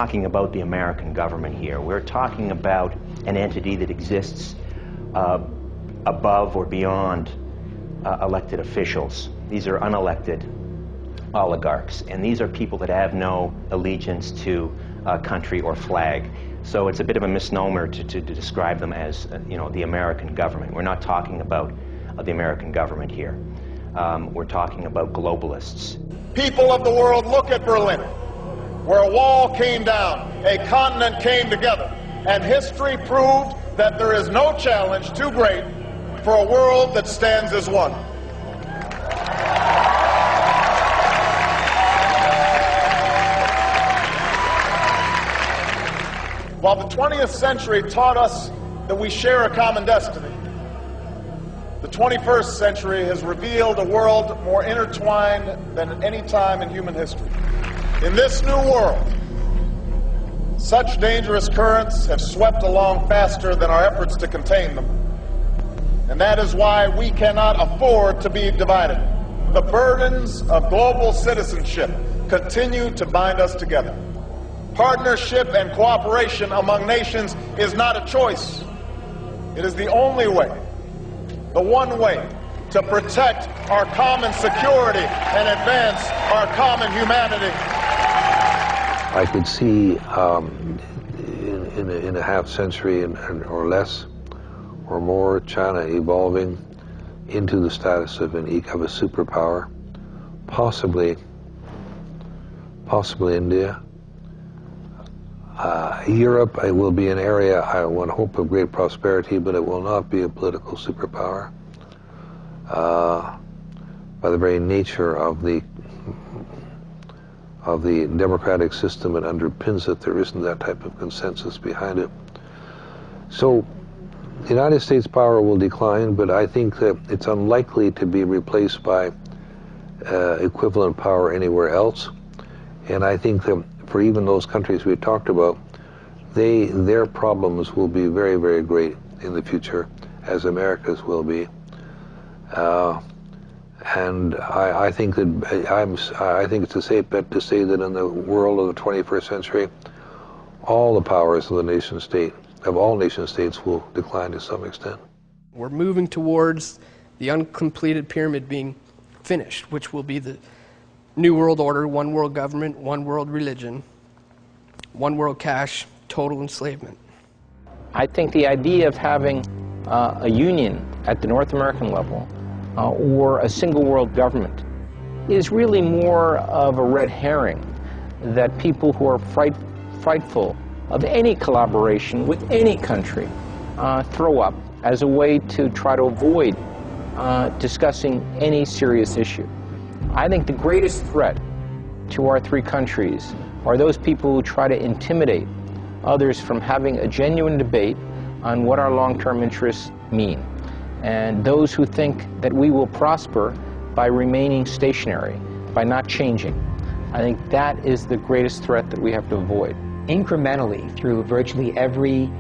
Talking about the American government here. We're talking about an entity that exists above or beyond elected officials. These are unelected oligarchs, and these are people that have no allegiance to country or flag. So it's a bit of a misnomer to describe them as, the American government. We're not talking about the American government here. We're talking about globalists. People of the world, look at Berlin, where a wall came down, a continent came together, and history proved that there is no challenge too great for a world that stands as one. While the 20th century taught us that we share a common destiny, the 21st century has revealed a world more intertwined than at any time in human history. In this new world, such dangerous currents have swept along faster than our efforts to contain them. And that is why we cannot afford to be divided. The burdens of global citizenship continue to bind us together. Partnership and cooperation among nations is not a choice. It is the only way, the one way, to protect our common security and advance our common humanity. I could see in a half century or less or more, China evolving into the status of a superpower, possibly India. Europe will be an area, I want to hope, of great prosperity, but it will not be a political superpower. By the very nature of the democratic system that underpins it, there isn't that type of consensus behind it. So the United States power will decline, but I think that it's unlikely to be replaced by equivalent power anywhere else. And I think that for even those countries we talked about, their problems will be very, very great in the future, as America's will be. And I think it's a safe bet to say that in the world of the 21st century, all the powers of the nation state, of all nation states, will decline to some extent. We're moving towards the uncompleted pyramid being finished, which will be the New World Order: one world government, one world religion, one world cash, total enslavement. I think the idea of having a union at the North American level or a single world government is really more of a red herring that people who are frightful of any collaboration with any country throw up as a way to try to avoid discussing any serious issue. I think the greatest threat to our three countries are those people who try to intimidate others from having a genuine debate on what our long-term interests mean, and those who think that we will prosper by remaining stationary, by not changing. I think that is the greatest threat that we have to avoid. Incrementally, through virtually every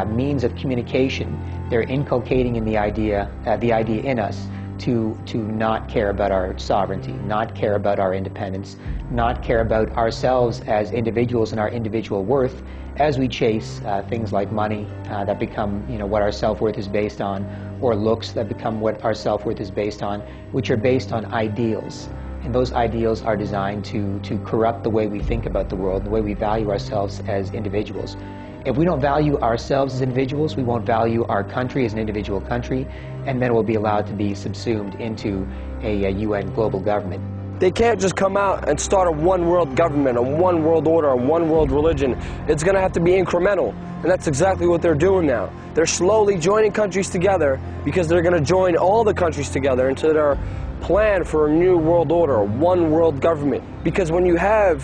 means of communication, they're inculcating in the idea in us to not care about our sovereignty, not care about our independence, not care about ourselves as individuals and our individual worth as we chase things like money that become what our self-worth is based on, or looks that become what our self-worth is based on, which are based on ideals. And those ideals are designed to corrupt the way we think about the world, the way we value ourselves as individuals. If we don't value ourselves as individuals, we won't value our country as an individual country, and then we'll be allowed to be subsumed into a UN global government. They can't just come out and start a one world government, a one world order, a one world religion. It's going to have to be incremental, and that's exactly what they're doing now. They're slowly joining countries together because they're going to join all the countries together into their plan for a new world order, a one world government. Because when you have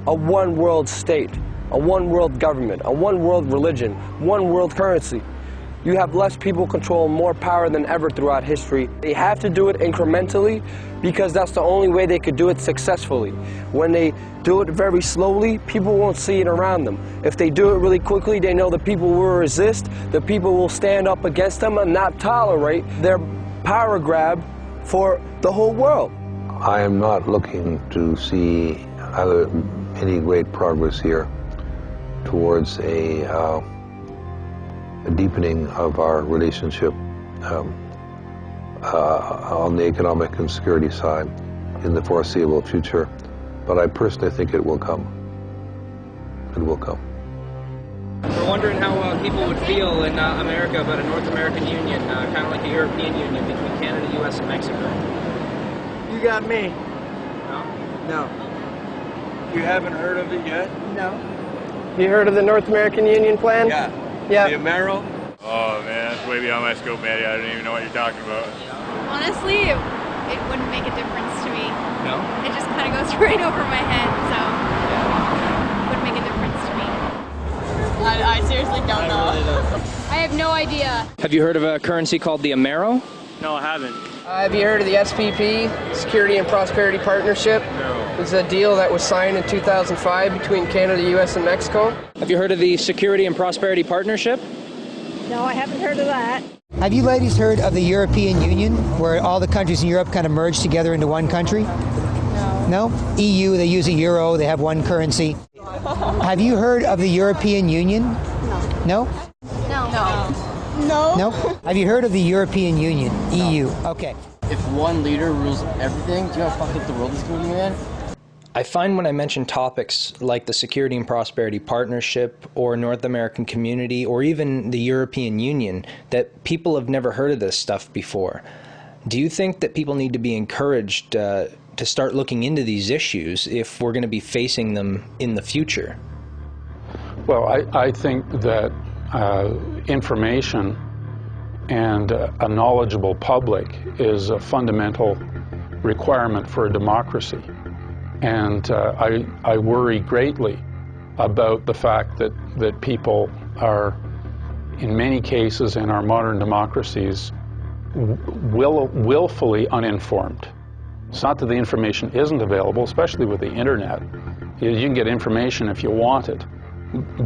a one world state, a one world government, a one world religion, one world currency, you have less people control, more power than ever throughout history. They have to do it incrementally because that's the only way they could do it successfully. When they do it very slowly, people won't see it around them. If they do it really quickly, they know the people will resist, the people will stand up against them and not tolerate their power grab for the whole world. I am not looking to see any great progress here. towards a deepening of our relationship on the economic and security side in the foreseeable future. But I personally think it will come. It will come. We're wondering how people would feel in America about a North American Union, kind of like a European Union between Canada, U.S., and Mexico. You got me. No? No. You haven't heard of it yet? No. You heard of the North American Union plan? Yeah. Yeah. The Amero? Oh man, that's way beyond my scope, Maddie. I don't even know what you're talking about. Honestly, it wouldn't make a difference to me. No? It just kind of goes right over my head, so it wouldn't make a difference to me. I seriously don't know. I have no idea. Have you heard of a currency called the Amero? No, I haven't. Have you heard of the SPP, Security and Prosperity Partnership? No. It's a deal that was signed in 2005 between Canada, U.S., and Mexico. Have you heard of the Security and Prosperity Partnership? No, I haven't heard of that. Have you ladies heard of the European Union, where all the countries in Europe kind of merge together into one country? No. No? EU, they use a euro, they have one currency. Have you heard of the European Union? No. No. No. No? Have you heard of the European Union, EU? Okay. If one leader rules everything, do you know how fucked up the world is going to be, man? I find when I mention topics like the Security and Prosperity Partnership or North American Community or even the European Union that people have never heard of this stuff before. Do you think that people need to be encouraged to start looking into these issues if we're going to be facing them in the future? Well, I think that information and a knowledgeable public is a fundamental requirement for a democracy. And I worry greatly about the fact that people are, in many cases in our modern democracies, willfully uninformed. It's not that the information isn't available, especially with the internet. You can get information if you want it,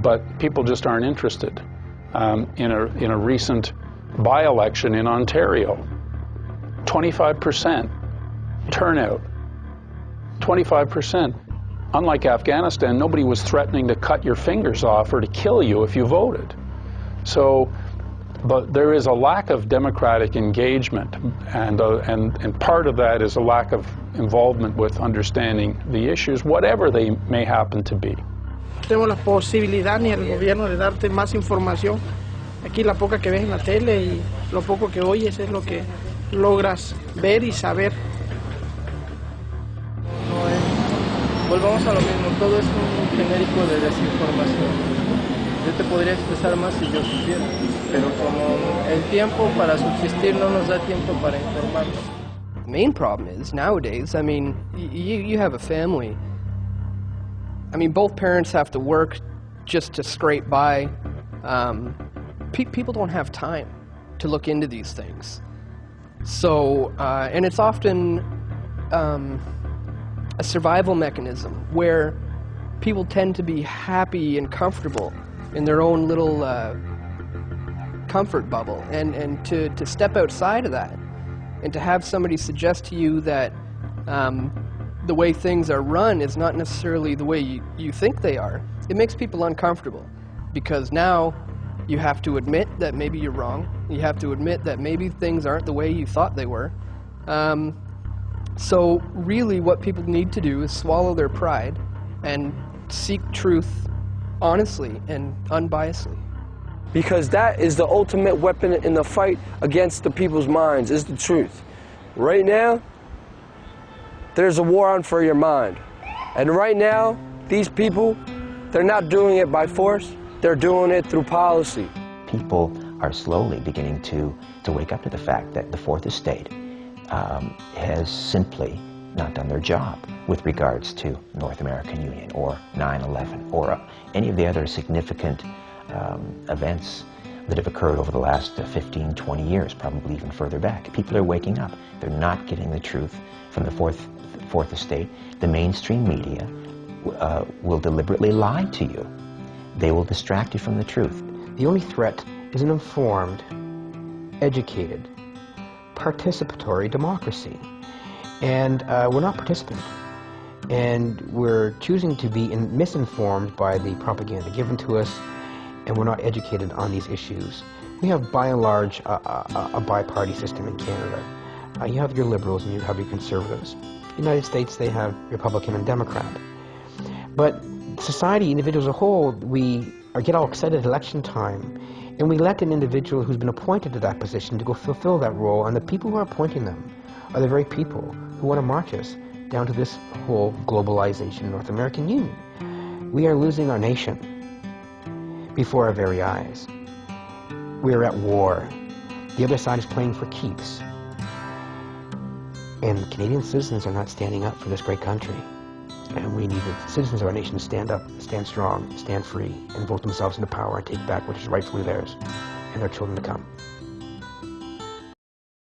but people just aren't interested. In a recent by-election in Ontario, 25% turnout. 25%. Unlike Afghanistan, nobody was threatening to cut your fingers off or to kill you if you voted. So, but there is a lack of democratic engagement, and part of that is a lack of involvement with understanding the issues, whatever they may happen to be. Tenemos la posibilidad ni el gobierno de darte más información. Aquí la poca que ves en la tele y lo poco que oyes es lo que logras ver y saber. Volvamos a lo mismo, todo es un genérico de desinformación. Yo te podría expresar más si yo supiera, pero como el tiempo para subsistir no nos da tiempo para informarnos. The main problem is, nowadays, I mean, you have a family. I mean, both parents have to work just to scrape by. People don't have time to look into these things. So, and it's often a survival mechanism where people tend to be happy and comfortable in their own little comfort bubble, and to step outside of that and to have somebody suggest to you that the way things are run is not necessarily the way you think they are, it makes people uncomfortable, because now you have to admit that maybe you're wrong, you have to admit that maybe things aren't the way you thought they were. So really what people need to do is swallow their pride and seek truth honestly and unbiasedly. Because that is the ultimate weapon in the fight against the people's minds, is the truth. Right now, there's a war on for your mind. And right now, these people, they're not doing it by force, they're doing it through policy. People are slowly beginning to wake up to the fact that the Fourth Estate has simply not done their job with regards to North American Union or 9/11 or any of the other significant events that have occurred over the last 15, 20 years, probably even further back. People are waking up. They're not getting the truth from the Fourth Estate. The mainstream media will deliberately lie to you. They will distract you from the truth. The only threat is an informed, educated, participatory democracy. And we're not participant. And we're choosing to be misinformed by the propaganda given to us, and we're not educated on these issues. We have, by and large, a bi-party system in Canada. You have your liberals and you have your conservatives. In the United States, they have Republican and Democrat. But society, individuals as a whole, we get all excited at election time, and we elect an individual who's been appointed to that position to go fulfill that role, and the people who are appointing them are the very people who want to march us down to this whole globalization North American Union. We are losing our nation before our very eyes. We are at war. The other side is playing for keeps. And Canadian citizens are not standing up for this great country. And we need the citizens of our nation to stand up, stand strong, stand free, and vote themselves into power and take back what is rightfully theirs and their children to come.